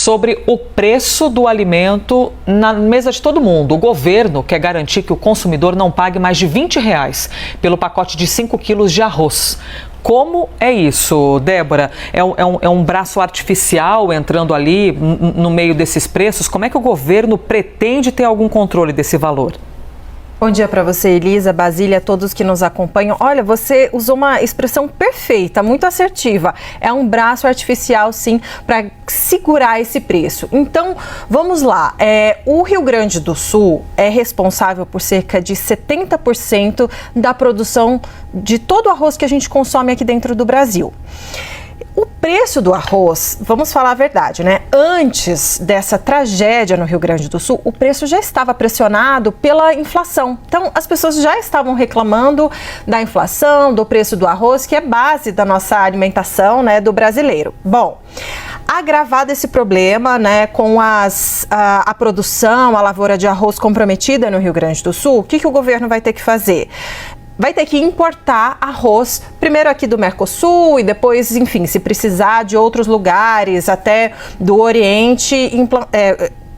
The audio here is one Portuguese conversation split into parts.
Sobre o preço do alimento na mesa de todo mundo. O governo quer garantir que o consumidor não pague mais de R$20 pelo pacote de 5 quilos de arroz. Como é isso, Débora? É um braço artificial entrando ali no meio desses preços? Como é que o governo pretende ter algum controle desse valor? Bom dia para você, Elisa, Basília, todos que nos acompanham. Olha, você usou uma expressão perfeita, muito assertiva. É um braço artificial, sim, para segurar esse preço. Então, vamos lá. O Rio Grande do Sul é responsável por cerca de 70% da produção de todo o arroz que a gente consome aqui dentro do Brasil. O preço do arroz, vamos falar a verdade, né? Antes dessa tragédia no Rio Grande do Sul, o preço já estava pressionado pela inflação. Então, as pessoas já estavam reclamando da inflação, do preço do arroz, que é base da nossa alimentação, né, do brasileiro. Bom, agravado esse problema, né, com a produção, a lavoura de arroz comprometida no Rio Grande do Sul, o que o governo vai ter que fazer? Vai ter que importar arroz, primeiro aqui do Mercosul e depois, enfim, se precisar de outros lugares, até do Oriente,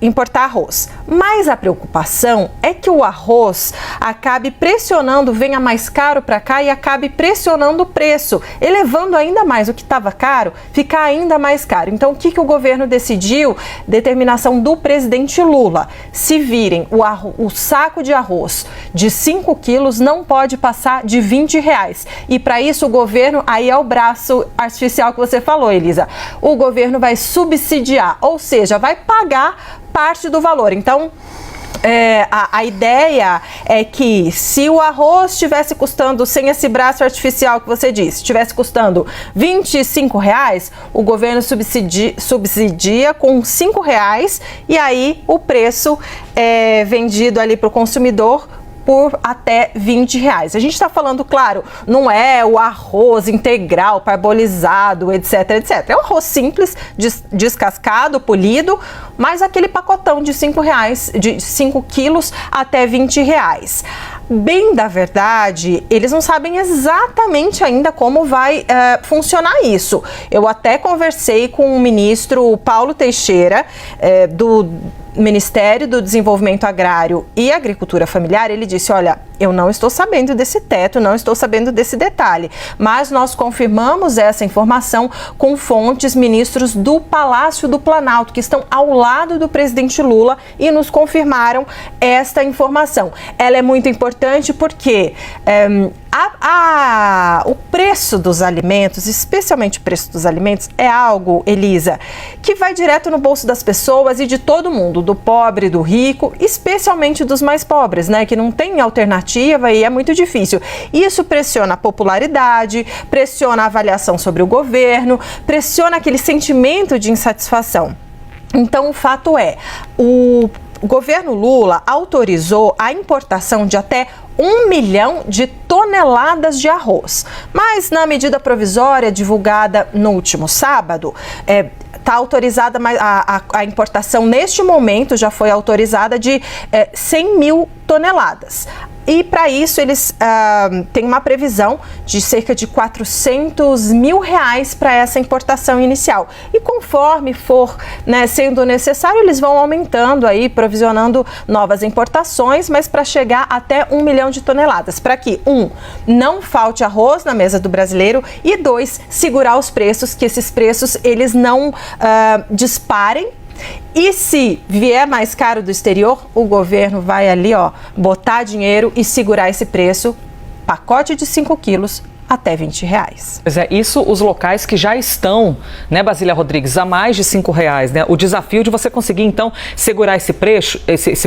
importar arroz. Mas a preocupação é que o arroz acabe pressionando, venha mais caro para cá e acabe pressionando o preço, elevando ainda mais o que estava caro, ficar ainda mais caro. Então, o que o governo decidiu? Determinação do presidente Lula. Se virem, o saco de arroz de 5 quilos não pode passar de R$20. E para isso o governo, aí é o braço artificial que você falou, Elisa, o governo vai subsidiar, ou seja, vai pagar parte do valor. Então, a ideia é que se o arroz estivesse custando, sem esse braço artificial que você disse, estivesse custando R$25, o governo subsidia com R$5 e aí o preço é vendido ali para o consumidor por até R$20. A gente está falando, claro, não é o arroz integral, parbolizado, etc, etc. É um arroz simples, descascado, polido, mas aquele pacotão de R$5, de 5 quilos até R$20. Bem da verdade, eles não sabem exatamente ainda como vai funcionar isso. Eu até conversei com o ministro Paulo Teixeira, do Ministério do Desenvolvimento Agrário e Agricultura Familiar. Ele disse, olha, eu não estou sabendo desse teto, não estou sabendo desse detalhe, mas nós confirmamos essa informação com fontes, ministros do Palácio do Planalto, que estão ao lado do presidente Lula e nos confirmaram esta informação. Ela é muito importante porque o preço dos alimentos, especialmente o preço dos alimentos, é algo, Elisa, que vai direto no bolso das pessoas e de todo mundo, do pobre, do rico, especialmente dos mais pobres, né, que não tem alternativa e é muito difícil. Isso pressiona a popularidade, pressiona a avaliação sobre o governo, pressiona aquele sentimento de insatisfação. Então, o fato é, o governo Lula autorizou a importação de até 1 milhão de toneladas de arroz. Mas na medida provisória divulgada no último sábado, está autorizada a importação neste momento, já foi autorizada de 100 mil toneladas. E para isso eles têm uma previsão de cerca de R$400 mil para essa importação inicial. E conforme for, né, sendo necessário, eles vão aumentando aí, provisionando novas importações, mas para chegar até 1 milhão de toneladas. Para que, não falte arroz na mesa do brasileiro e 2, segurar os preços, que esses preços eles não disparem. E se vier mais caro do exterior, o governo vai ali, botar dinheiro e segurar esse preço, pacote de 5 quilos até R$20. Pois é, isso os locais que já estão, né, Basília Rodrigues, a mais de R$5, né? O desafio de você conseguir, então, segurar esse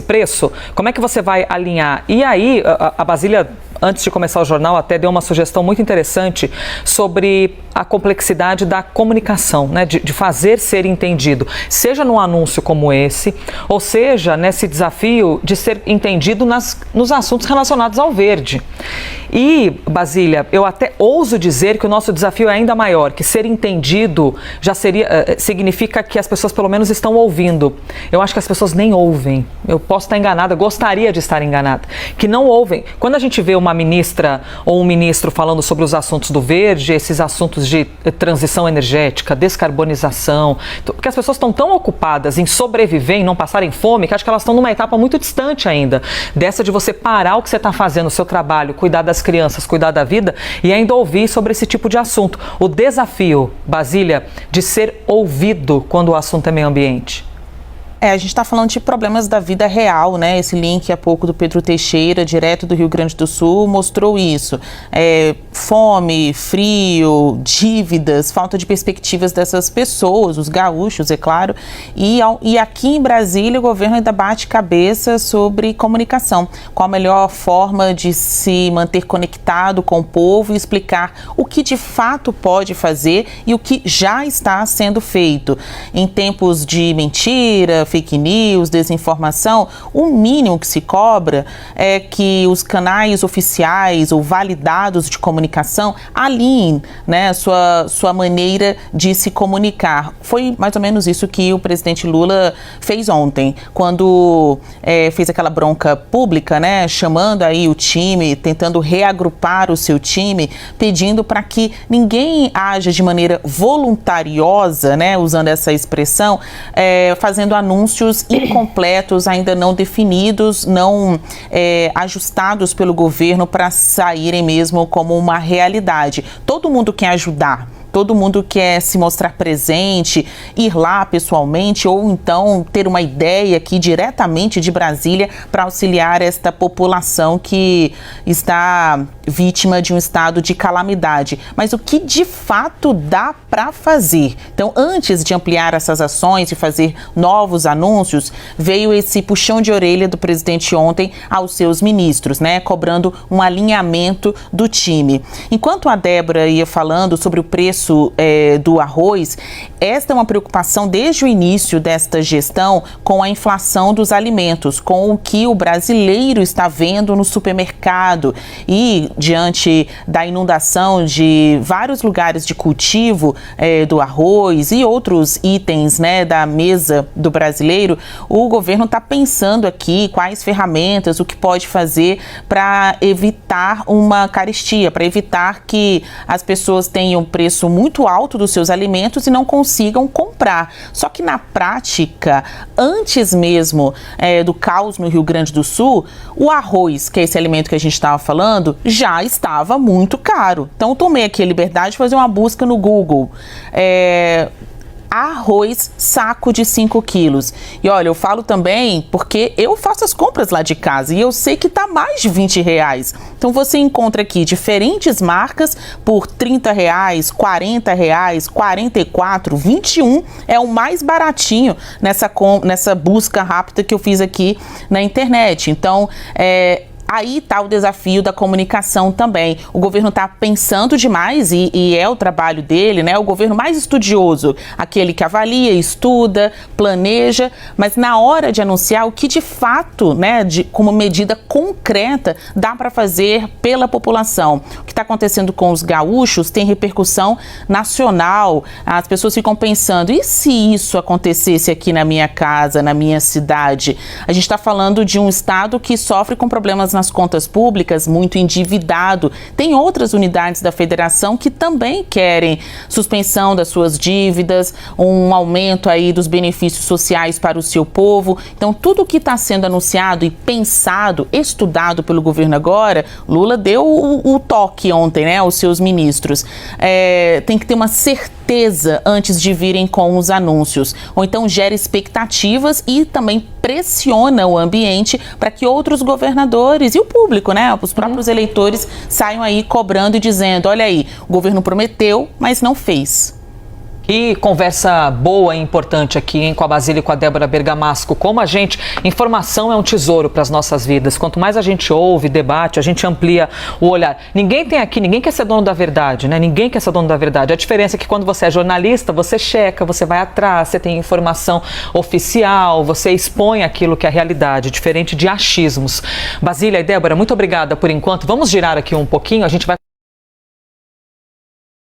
preço, como é que você vai alinhar? E aí, a Basília, antes de começar o jornal, até deu uma sugestão muito interessante sobre a complexidade da comunicação, né, de fazer ser entendido, seja num anúncio como esse, ou seja, nesse desafio de ser entendido nos assuntos relacionados ao verde. E, Basília, eu até ouso dizer que o nosso desafio é ainda maior, que ser entendido já significa que as pessoas pelo menos estão ouvindo. Eu acho que as pessoas nem ouvem. Eu posso estar enganada, gostaria de estar enganada, que não ouvem. Quando a gente vê uma uma ministra ou um ministro falando sobre os assuntos do verde, esses assuntos de transição energética, descarbonização, porque as pessoas estão tão ocupadas em sobreviver, em não passarem fome, que acho que elas estão numa etapa muito distante ainda dessa de você parar o que você está fazendo, o seu trabalho, cuidar das crianças, cuidar da vida e ainda ouvir sobre esse tipo de assunto. O desafio, Basília, de ser ouvido quando o assunto é meio ambiente. A gente está falando de problemas da vida real, né? Esse link há pouco do Pedro Teixeira, direto do Rio Grande do Sul, mostrou isso. Fome, frio, dívidas, falta de perspectivas dessas pessoas, os gaúchos, é claro. E aqui em Brasília, o governo ainda bate cabeça sobre comunicação. Qual a melhor forma de se manter conectado com o povo e explicar o que de fato pode fazer e o que já está sendo feito. Em tempos de mentira, fake news, desinformação, o mínimo que se cobra é que os canais oficiais ou validados de comunicação alinhem, né, sua maneira de se comunicar. Foi mais ou menos isso que o presidente Lula fez ontem, quando fez aquela bronca pública, né, chamando aí o time, tentando reagrupar o seu time, pedindo para que ninguém haja de maneira voluntariosa, né, usando essa expressão, fazendo anúncios incompletos, ainda não definidos, não ajustados pelo governo para saírem mesmo como uma realidade. Todo mundo quer ajudar. Todo mundo quer se mostrar presente, ir lá pessoalmente ou então ter uma ideia aqui diretamente de Brasília para auxiliar esta população que está vítima de um estado de calamidade. Mas o que de fato dá para fazer? Então, antes de ampliar essas ações e fazer novos anúncios, veio esse puxão de orelha do presidente ontem aos seus ministros, né, cobrando um alinhamento do time. Enquanto a Débora ia falando sobre o preço do arroz, esta é uma preocupação desde o início desta gestão com a inflação dos alimentos, com o que o brasileiro está vendo no supermercado e diante da inundação de vários lugares de cultivo do arroz e outros itens, né, da mesa do brasileiro, o governo está pensando aqui quais ferramentas, o que pode fazer para evitar uma carestia, para evitar que as pessoas tenham preço muito alto dos seus alimentos e não consigam comprar. Só que na prática, antes mesmo do caos no Rio Grande do Sul, o arroz, que é esse alimento que a gente estava falando, já estava muito caro. Então, eu tomei aqui a liberdade de fazer uma busca no Google. Arroz saco de 5 quilos. E olha, eu falo também porque eu faço as compras lá de casa e eu sei que tá mais de R$20. Então você encontra aqui diferentes marcas por R$30, R$40, R$44, R$21 é o mais baratinho nessa busca rápida que eu fiz aqui na internet. Então, aí está o desafio da comunicação também. O governo está pensando demais e é o trabalho dele, né? O governo mais estudioso, aquele que avalia, estuda, planeja, mas na hora de anunciar o que de fato, né, como medida concreta, dá para fazer pela população. O que está acontecendo com os gaúchos tem repercussão nacional. As pessoas ficam pensando, e se isso acontecesse aqui na minha casa, na minha cidade? A gente está falando de um estado que sofre com problemas nas contas públicas, muito endividado. Tem outras unidades da federação que também querem suspensão das suas dívidas, um aumento aí dos benefícios sociais para o seu povo. Então, tudo que está sendo anunciado e pensado, estudado pelo governo agora, Lula deu o toque ontem, né, aos seus ministros. Tem que ter uma certeza antes de virem com os anúncios. Ou então gera expectativas e também pressiona o ambiente para que outros governadores e o público, né, os próprios eleitores saiam aí cobrando e dizendo, olha aí, o governo prometeu, mas não fez. Que conversa boa e importante aqui, hein, com a Basília e com a Débora Bergamasco. Como informação é um tesouro para as nossas vidas. Quanto mais a gente ouve, debate, a gente amplia o olhar. Ninguém quer ser dono da verdade, né? Ninguém quer ser dono da verdade. A diferença é que quando você é jornalista, você checa, você vai atrás, você tem informação oficial, você expõe aquilo que é a realidade, diferente de achismos. Basília e Débora, muito obrigada por enquanto. Vamos girar aqui um pouquinho, a gente vai